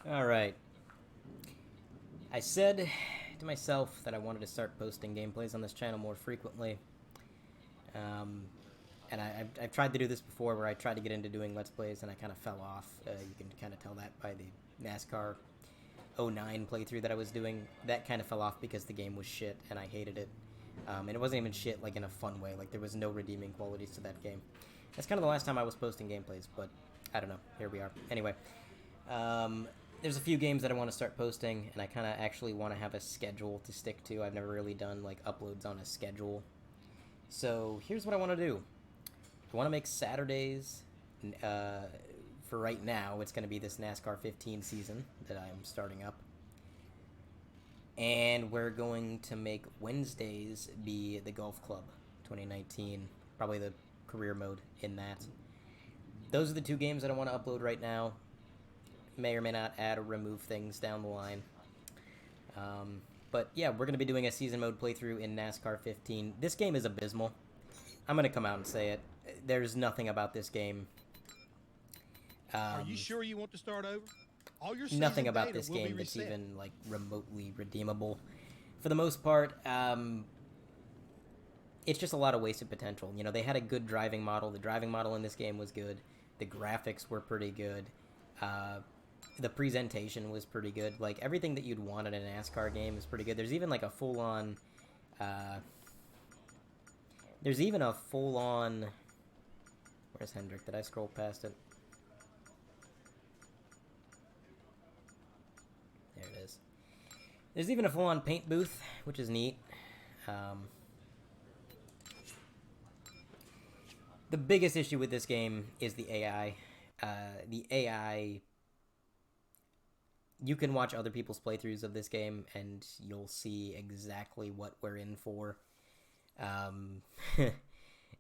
Alright. I said to myself that I wanted to start posting gameplays on this channel more frequently. And I've tried to do this before where I tried to get into doing Let's Plays and I kind of fell off. You can kind of tell that by the NASCAR '09 playthrough that I was doing. That kind of fell off because the game was shit and I hated it. And it wasn't even shit like in a fun way. Like there was no redeeming qualities to that game. That's kind of the last time I was posting gameplays, but I don't know. Here we are. Anyway, there's a few games that I want to start posting, and I kind of actually want to have a schedule to stick to. I've never really done like uploads on a schedule. So here's what I want to do. I want to make Saturdays. For right now, it's going to be this NASCAR 15 season that I'm starting up. And we're going to make Wednesdays be the Golf Club 2019. Probably the career mode in that. Those are the two games that I want to upload right now. May or may not add or remove things down the line. But yeah, we're going to be doing a season mode playthrough in NASCAR 15. This game is abysmal. I'm going to come out and say it. There's nothing about this game. Are you sure you want to start over? All your Nothing about this game that's even like remotely redeemable. For the most part, it's just a lot of wasted potential. You know, they had a good driving model. The driving model in this game was good. The graphics were pretty good. The presentation was pretty good. Like, everything that you'd want in a NASCAR game is pretty good. There's even, like, a full-on... there's even a full-on... Where's Hendrick? Did I scroll past it? There it is. There's even a full-on paint booth, which is neat. The biggest issue with this game is the AI. The AI... You can watch other people's playthroughs of this game, and you'll see exactly what we're in for.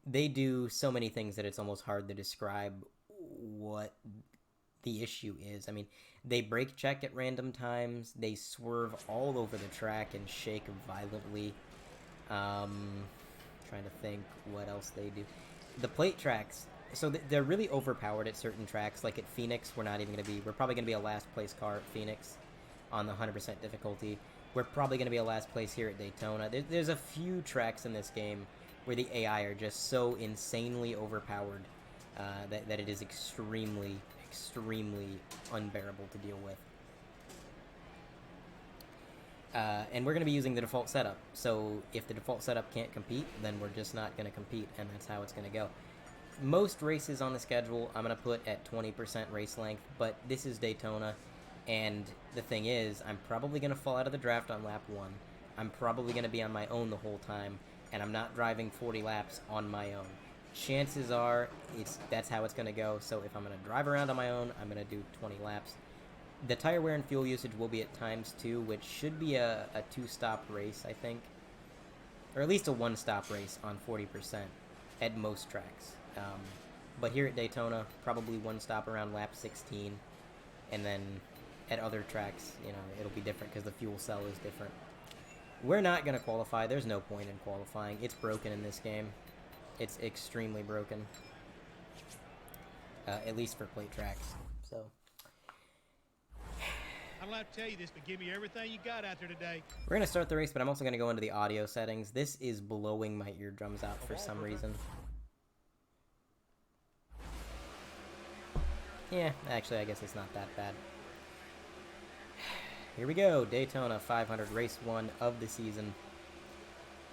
They do so many things that it's almost hard to describe what the issue is. I mean, they brake check at random times. They swerve all over the track and shake violently. Trying to think what else they do. The plate tracks... So they're really overpowered at certain tracks. Like at Phoenix, we're probably going to be a last place car at Phoenix on the 100% difficulty. We're probably going to be a last place here at Daytona. There's a few tracks in this game where the AI are just so insanely overpowered that it is extremely, extremely unbearable to deal with. And we're going to be using the default setup. So if the default setup can't compete, then we're just not going to compete, and that's how it's going to go. Most races on the schedule I'm going to put at 20% race length, but this is Daytona, and the thing is, I'm probably going to fall out of the draft on lap 1. I'm probably going to be on my own the whole time, and I'm not driving 40 laps on my own. Chances are, that's how it's going to go, so if I'm going to drive around on my own, I'm going to do 20 laps. The tire wear and fuel usage will be at ×2, which should be a 2-stop race, I think. Or at least a 1-stop race on 40% at most tracks. But here at Daytona, probably 1 stop around lap 16, and then at other tracks, you know, it'll be different because the fuel cell is different. We're not going to qualify. There's no point in qualifying. It's broken in this game. It's extremely broken. At least for plate tracks. So I don't have to tell you this, but give me everything you got out there today. we're going to start the race, but I'm also going to go into the audio settings. This is blowing my eardrums out for some reason. Yeah, actually, I guess it's not that bad. Here we go, Daytona 500, race 1 of the season.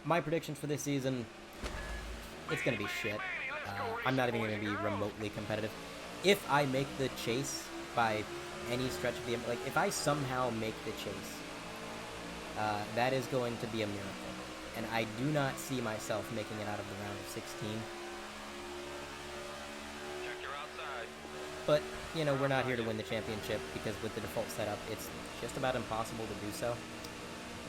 My predictions for this season, it's going to be shit. I'm not even going to be remotely competitive. If I make the chase by any stretch of the... Like, if I somehow make the chase, that is going to be a miracle. And I do not see myself making it out of the round of 16. But, you know, we're not here to win the championship because with the default setup, it's just about impossible to do so.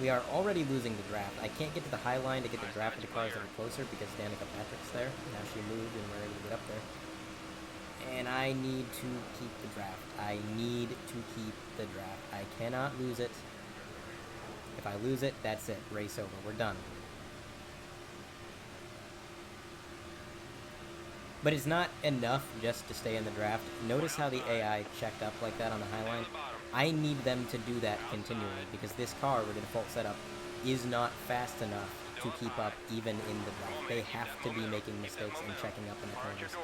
We are already losing the draft. I can't get to the high line to get the draft of the cars that are closer because Danica Patrick's there. Now she moved and we're able to get up there. And I need to keep the draft. I need to keep the draft. I cannot lose it. If I lose it, that's it. Race over. We're done. But it's not enough just to stay in the draft. Notice how the AI checked up like that on the high line? I need them to do that continually, because this car with the default setup is not fast enough to keep up even in the draft. They have to be making mistakes and checking up in the corners.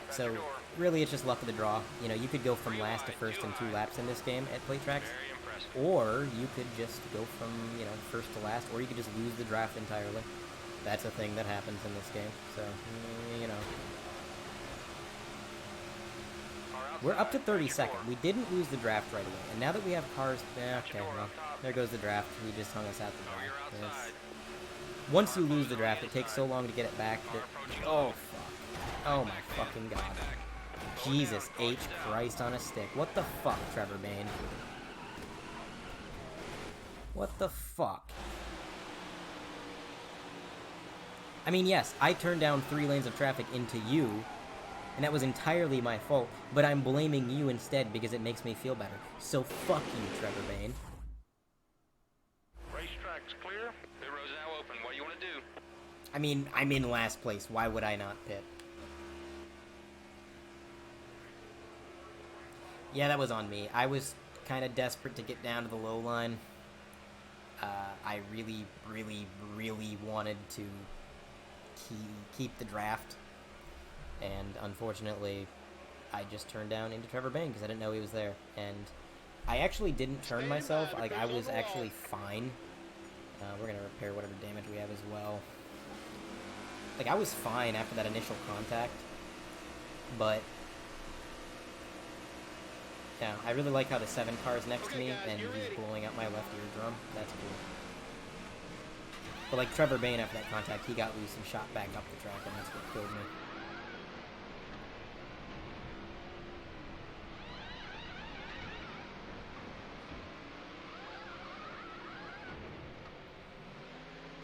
So really it's just luck of the draw. You know, you could go from last to first in 2 laps in this game at plate tracks, or you could just go from, you know, first to last, or you could just lose the draft entirely. That's a thing that happens in this game, so, you know. We're up to 32nd. We didn't lose the draft right away, and now that we have cars, okay, well, there goes the draft. We just hung us out the door. Once you lose the draft, it takes so long to get it back that, oh, fuck. Oh my fucking god. Jesus H. Christ on a stick. What the fuck, Trevor Bain? What the fuck? I mean, yes, I turned down 3 lanes of traffic into you, and that was entirely my fault, but I'm blaming you instead because it makes me feel better. So fuck you, Trevor Bain. Racetrack's clear. Pit road's now open. What do you want to do? I mean, I'm in last place. Why would I not pit? Yeah, that was on me. I was kind of desperate to get down to the low line. I really, really, really wanted to keep the draft, and unfortunately I just turned down into Trevor Bain because I didn't know he was there, and I actually didn't turn myself. Like, I was actually fine. We're gonna repair whatever damage we have as well. Like, I was fine after that initial contact, but yeah, I really like how the 7 car's next to me and he's blowing up my left eardrum. That's cool. But like Trevor Bain, after that contact, he got loose and shot back up the track, and that's what killed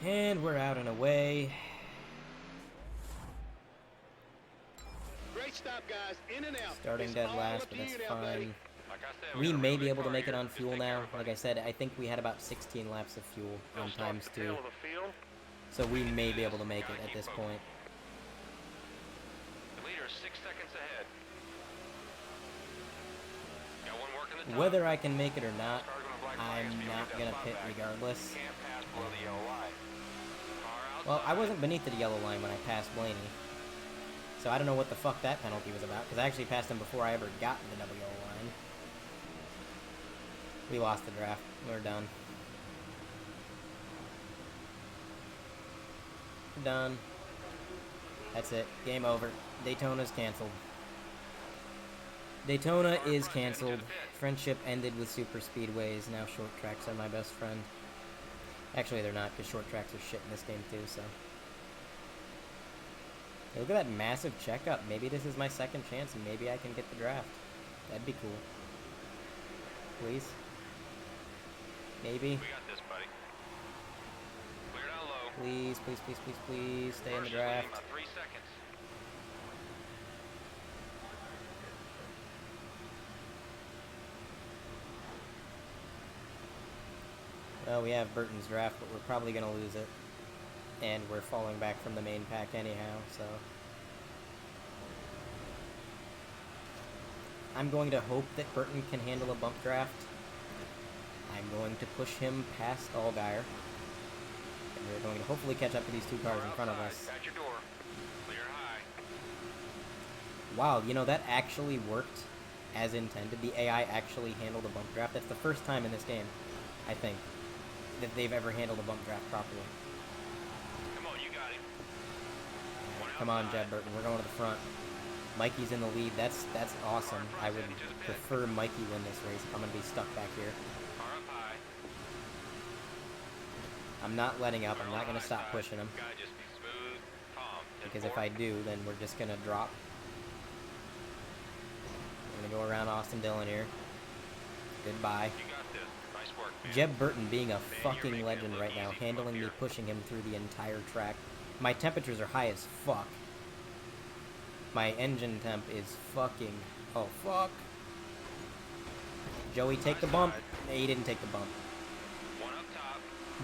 me. And we're out and away. Great stop, guys. In and out. Starting dead last, but that's fine. We may be able to make it on fuel now. Like I said, I think we had about 16 laps of fuel on times 2. So we may be able to make it at this point. The leader is 6 seconds ahead. Got one working the top. Whether I can make it or not, I'm not going to pit regardless. Can't pass below the yellow line. Well, I wasn't beneath the yellow line when I passed Blaney. So I don't know what the fuck that penalty was about, because I actually passed him before I ever got to the double yellow line. We lost the draft. We're done. We're done. That's it. Game over. Daytona's canceled. Daytona is canceled. Friendship ended with super speedways. Now short tracks are my best friend. Actually, they're not, because short tracks are shit in this game too, so. Hey, look at that massive checkup. Maybe this is my second chance, and maybe I can get the draft. That'd be cool. Please. Maybe. We got this, buddy. Clear down low. Please, please, please, please, please. Stay in the draft. About 3 seconds. Well, we have Burton's draft, but we're probably going to lose it. And we're falling back from the main pack anyhow, so. I'm going to hope that Burton can handle a bump draft. I'm going to push him past Allgaier. And we're going to hopefully catch up to these 2 cars in front of us. At your door. Clear high. Wow, you know, that actually worked as intended. The AI actually handled a bump draft. That's the first time in this game, I think, that they've ever handled a bump draft properly. Come on, you got him. Come on, Jed Burton. We're going to the front. Mikey's in the lead. That's awesome. I would prefer Mikey win this race. I'm going to be stuck back here. Car up high. I'm not letting up. I'm not going to stop pushing him. Gotta just be smooth, calm. Because if I do, then we're just going to drop. I'm going to go around Austin Dillon here. Goodbye. You got this. Nice work, man. Jeb Burton being a fucking legend right now, handling me, pushing him through the entire track. My temperatures are high as fuck. My engine temp is fucking... Oh, fuck. Joey, take the bump. He didn't take the bump. One up top.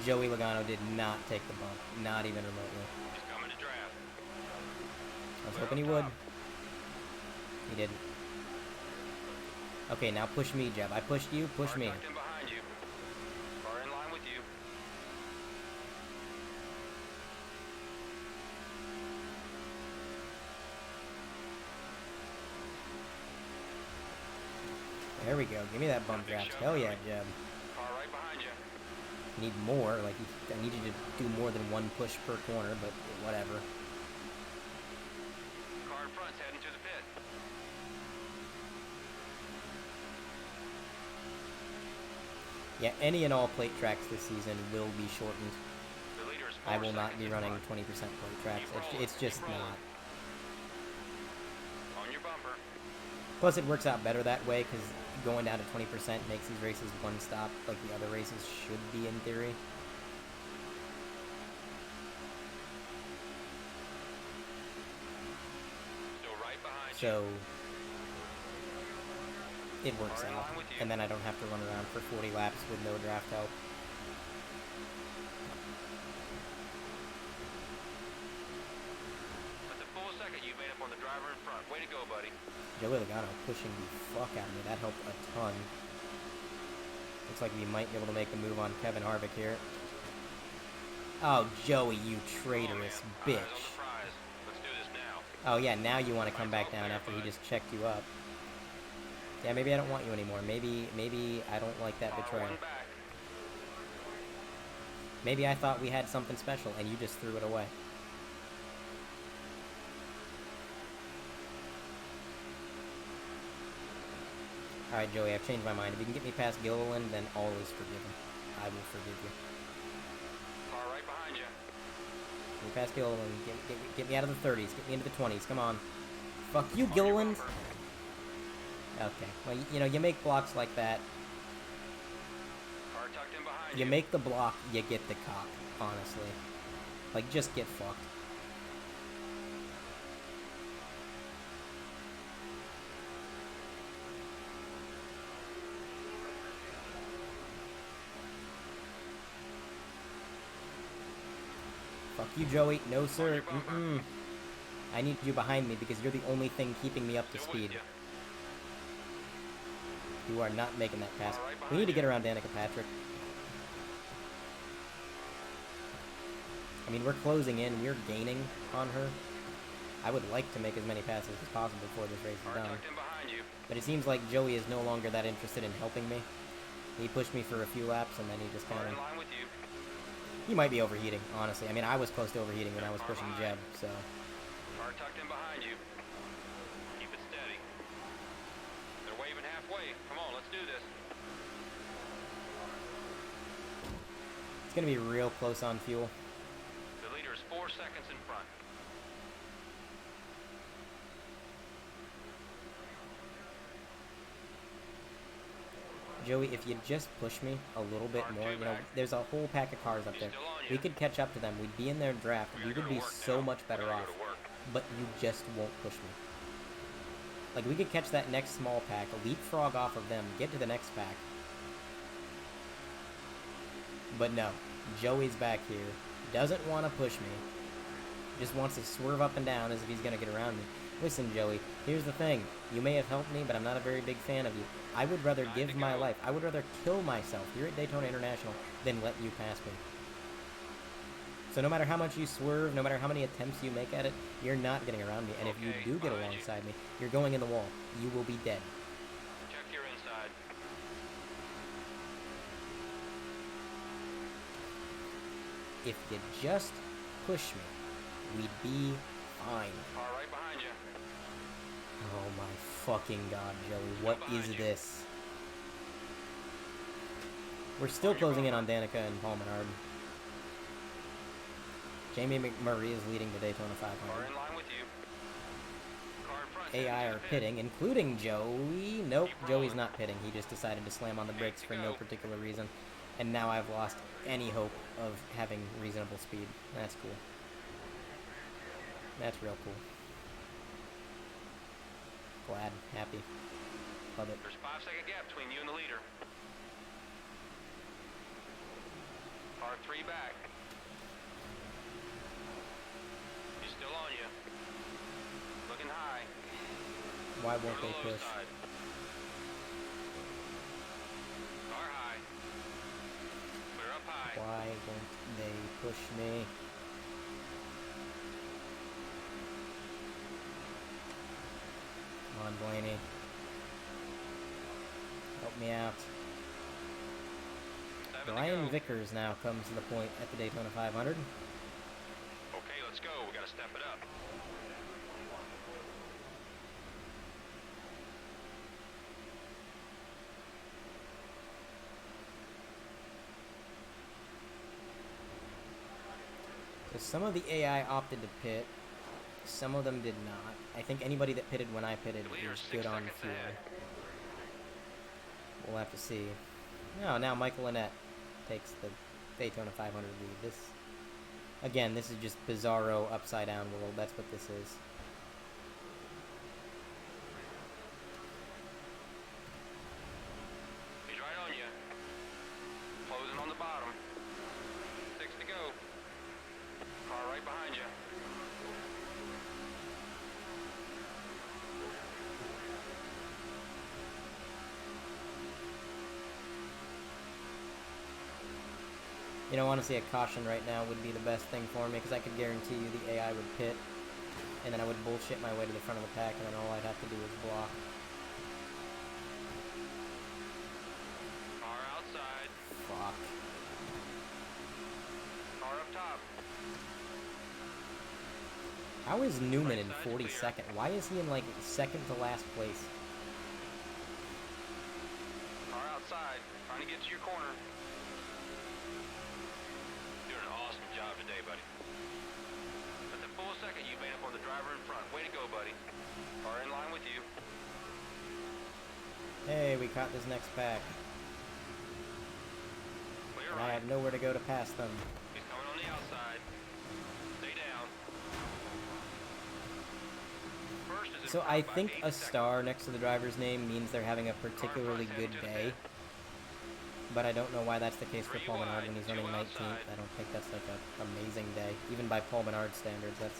Joey Logano did not take the bump. Not even remotely. He's coming to draft. I was hoping he would. He didn't. Okay, now push me, Jeb. I pushed you, push me. Tucked in behind you. Car in line with you. There we go. Give me that bump draft. Hell yeah, Jeb. Car right behind you. Need more. Like, I need you to do more than one push per corner, but whatever. Car in front's heading to the pit. Yeah, any and all plate tracks this season will be shortened. The leader is I 4 will not seconds be in running front. 20% plate tracks. Keep rolling, It's just keep rolling. not. On your bumper. Plus, it works out better that way because going down to 20% makes these races one stop, like the other races should be in theory. Still right behind you. So it works Are in out, line with you. and then I don't have to run around for 40 laps with no draft help. That's a full second you made up on the driver in front. Way to go, buddy. Joey Logano pushing the fuck out of me. That helped a ton. Looks like we might be able to make the move on Kevin Harvick here. Oh, Joey, you traitorous Eyes on bitch. the prize. Let's do this now. Oh, yeah, now you want to come back down after he just checked you up. Yeah, maybe I don't want you anymore. Maybe I don't like that Car betrayal. one back. Maybe I thought we had something special, and you just threw it away. Alright, Joey, I've changed my mind. If you can get me past Gilliland, then all is forgiven. I will forgive you. Car right behind you. Get me past Gilliland. Get me out of the 30s. Get me into the 20s. Come on. Fuck you, On your Gilliland. bumper. Okay. Well, you know, you make blocks like that. Car tucked in behind You make the block, you get the cop, honestly. Like, just get fucked. Fuck you, Joey. No, sir. Mm-mm. I need you behind me because you're the only thing keeping me up to Still with speed. you. You are not making that pass. All right, We need to behind get you. around Danica Patrick. I mean, we're closing in. We're gaining on her. I would like to make as many passes as possible before this race is Car done. tucked in behind you. But it seems like Joey is no longer that interested in helping me. He pushed me for a few laps, and then he just Car kind in of... line with you. He might be overheating, honestly. I mean, I was close to overheating when I was pushing Jeb, so... Car tucked in behind you. Keep it steady. They're waving halfway. Come on, let's do this. It's going to be real close on fuel. The leader is 4 seconds in front. Joey, if you just push me a little bit more, you know, there's a whole pack of cars up there. We could catch up to them. We'd be in their draft. We would be so much better off. But you just won't push me. Like, we could catch that next small pack, leapfrog off of them, get to the next pack. But no, Joey's back here, doesn't want to push me, just wants to swerve up and down as if he's going to get around me. Listen, Joey, here's the thing. You may have helped me, but I'm not a very big fan of you. I would rather give my life, I would rather kill myself here at Daytona International than let you pass me. So no matter how much you swerve, no matter how many attempts you make at it, you're not getting around me. And if you Okay, do get behind you. alongside me, you're going in the wall. You will be dead. Check your inside. If you just push me, we'd be fine. Car right behind you. Oh my fucking god, Joey. What is this? We're still closing in on Danica and Paul Menard. Jamie McMurray is leading the Daytona Car 500. in line with you. Car in front. AI heading to are the pit. pitting, including Joey. Nope, Keep Joey's rolling. not pitting. He just decided to slam on the brakes to for no go. particular reason. And now I've lost any hope of having reasonable speed. That's cool. That's real cool. Glad, happy. Love it. There's 5-second gap between you and the leader. Car 3 back. He's still on you. high. Why Go won't to the they low push? side. Car high. Clear up high. Why won't they push me? Come on, Blaney. Help me out. 7 to Brian go. Vickers now comes to the point at the Daytona 500. Okay, let's go. We gotta step it up. So some of the AI opted to pit. Some of them did not. I think anybody that pitted when I pitted The leader's is 6 good on seconds fuel. ahead. We'll have to see. No, now Michael Annette takes the Daytona 500 lead. This, again, this is just bizarro upside down world. That's what this is. He's right on you. Closing on the bottom. 6 to go. Car right behind you. You know, honestly, a caution right now would be the best thing for me, because I could guarantee you the AI would pit, and then I would bullshit my way to the front of the pack, and then all I'd have to do is block. Car outside. Fuck. Car up top. How is Newman in Right side's clear. 42nd? Why is he in, like, second to last place? Car outside. Trying to get to your corner. Doing an awesome job today, buddy. That's a full second you made up on the driver in front. Way to go, buddy. Car in line with you. Hey, we caught this next pack, Clear and I right. have nowhere to go to pass them. He's coming on the outside. Stay down. First is in So front I by think 8 a seconds. star next to the driver's name means they're having a particularly good day. But I don't know why that's the case for 3 Paul Menard wide, when he's 2 running 19th. outside. I don't think that's like an amazing day. Even by Paul Menard standards, that's...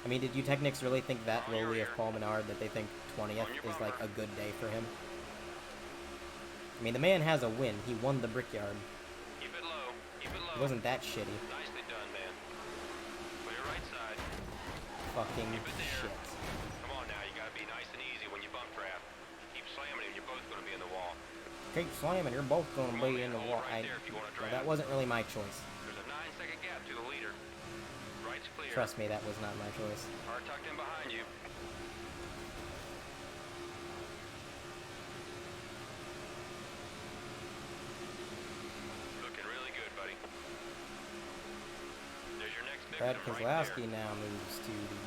I mean, did EUTX really think that On your lowly of rear. Paul Menard that they think 20th On your is like bumper. a good day for him? I mean, the man has a win. He won the Brickyard. Keep it low. Keep it low. It wasn't that shitty. Nicely done, man. Clear right side. Fucking Keep it there. shit. Come on now. You gotta be nice and easy when you bump draft. Keep slamming it. You're both gonna be in the wall. Keep slamming, you're both going to Come on, be man, in the hold wall. right there if you wanna Well, drive. that wasn't really my choice. There's a 9-second gap to the leader. Right's clear. Trust me, that was not my choice. Car tucked in behind you. Looking really good, buddy. There's your next Brad victim right Kozlowski there. now moves to the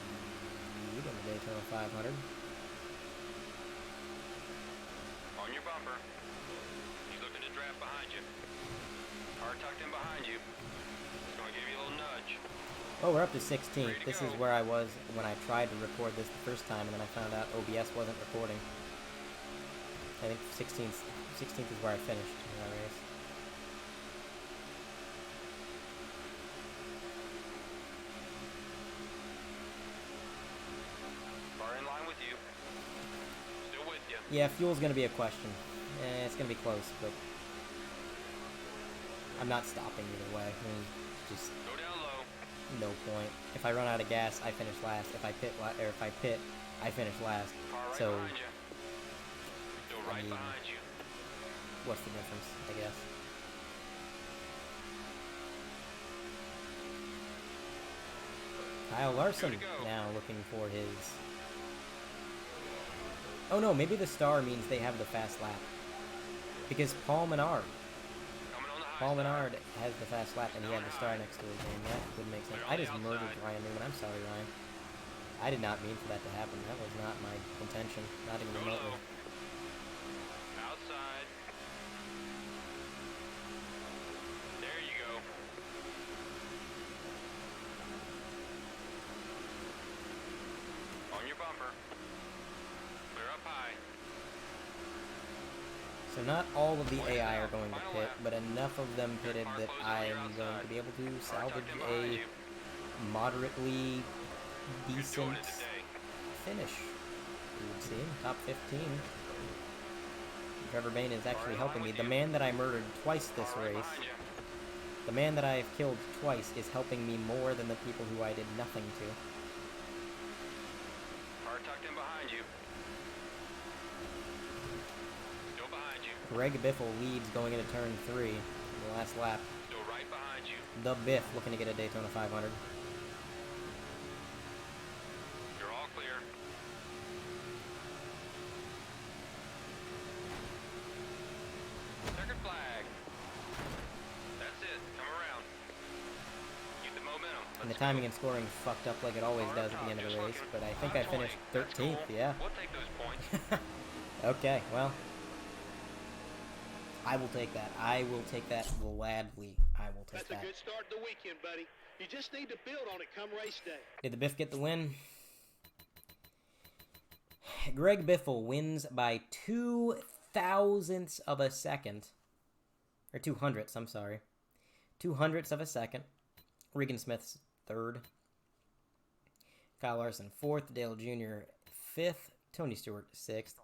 lead in the Daytona 500. On your bumper. He's looking to draft behind you. Car tucked in behind you. It's gonna give you a little nudge. Oh, we're up to 16th. Ready to This is go. where I was when I tried to record this the first time, and then I found out OBS wasn't recording. I think 16th is where I finished in that race. Car in line with you. Still with you. Yeah, fuel's going to be a question. It's going to be close, but I'm not stopping either way. I mean, just Go down low. no point. If I run out of gas, I finish last. If I pit, I finish last. Car right So behind you. Still right mean, behind you. what's the difference, I guess? Kyle Larson Good to go. now looking for his... Oh no, maybe the star means they have the fast lap. Because Paul Menard Coming on the high Paul side. Menard has the fast lap, and he had the star next to his name. That would make sense. Clear on I the just murdered outside. Ryan Newman. I'm sorry, Ryan. I did not mean for that to happen. That was not my intention. Not even Go remotely. low. Outside. There you go. On your bumper. Clear up high. So not all of the Way AI are out. going to Final pit, lap. but enough of them pitted Car that closing on I your am going outside. to be able to Car salvage tucked in behind a you. moderately You're doing decent it today. finish. You would see, top 15. Trevor Bayne is actually helping me. The man that I murdered twice this race, the man that I've killed twice, is helping me more than the people who I did nothing to. Car tucked in behind you. Still behind you. Greg Biffle leads going into turn 3, the last lap. Still right behind you. The Biff looking to get a Daytona 500. You're all clear. Checkered flag. That's it. Come around. Keep the momentum. And the timing and scoring fucked up like it always does at the end of the race, but I think I finished 13th, yeah. We'll take those points. Okay, well, I will take that. I will take that gladly. I will take that. That's a good start to the weekend, buddy. You just need to build on it come race day. Did the Biff get the win? Greg Biffle wins by 0.02 of a second. Or 200ths, I'm sorry. 200ths of a second. Regan Smith's third. Kyle Larson fourth. Dale Jr. fifth. Tony Stewart sixth.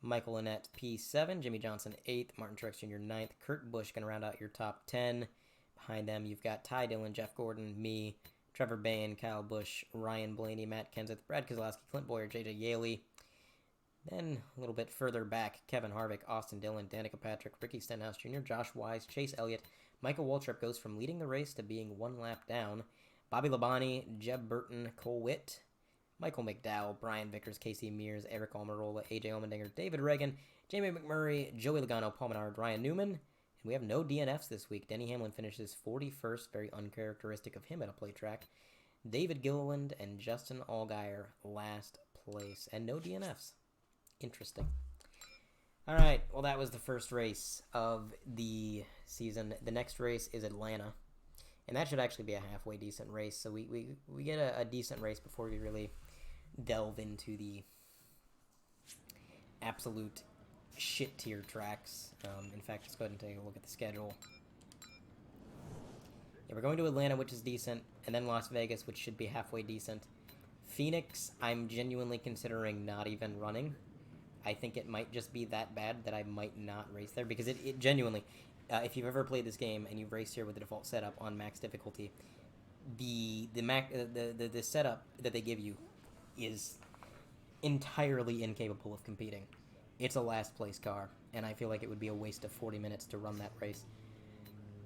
Michael Annette P7. Jimmy Johnson 8th. Martin Truex Jr. 9th. Kurt Busch going to round out your top 10. Behind them, you've got Ty Dillon, Jeff Gordon, me, Trevor Bayne, Kyle Busch, Ryan Blaney, Matt Kenseth, Brad Keselowski, Clint Boyer, J.J. Yaley. Then, a little bit further back, Kevin Harvick, Austin Dillon, Danica Patrick, Ricky Stenhouse Jr., Josh Wise, Chase Elliott. Michael Waltrip goes from leading the race to being one lap down. Bobby Labonte, Jeb Burton, Cole Witt, Michael McDowell, Brian Vickers, Casey Mears, Eric Almirola, AJ Allmendinger, David Reagan, Jamie McMurray, Joey Logano, Paul Menard, Ryan Newman. And we have no DNFs this week. Denny Hamlin finishes 41st, very uncharacteristic of him at a plate track. David Gilliland and Justin Allgaier last place. And no DNFs. Interesting. Alright, well that was the first race of the season. The next race is Atlanta. And that should actually be a halfway decent race. So we get a decent race before we really delve into the absolute shit tier tracks. In fact, let's go ahead and take a look at the schedule. Yeah, we're going to Atlanta, which is decent, and then Las Vegas, which should be halfway decent. Phoenix, I'm genuinely considering not even running. I think it might just be that bad that I might not race there, because it genuinely, if you've ever played this game and you've raced here with the default setup on max difficulty, the setup that they give you is entirely incapable of competing. It's a last place car, and I feel like it would be a waste of 40 minutes to run that race.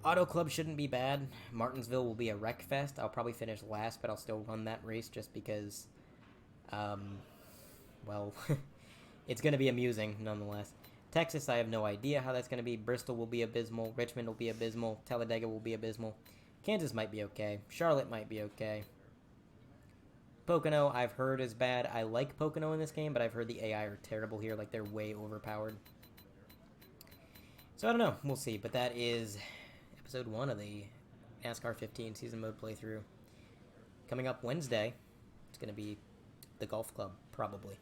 Auto Club shouldn't be bad. Martinsville will be a wreck fest. I'll probably finish last, but I'll still run that race just because, well, it's going to be amusing nonetheless. Texas, I have no idea how that's going to be. Bristol will be abysmal. Richmond will be abysmal. Talladega will be abysmal. Kansas might be okay. Charlotte might be okay. Pocono, I've heard is bad. I like Pocono in this game, but I've heard the AI are terrible here. Like, they're way overpowered. So, I don't know. We'll see. But that is episode 1 of the NASCAR 15 season mode playthrough. Coming up Wednesday, it's going to be the golf club, probably.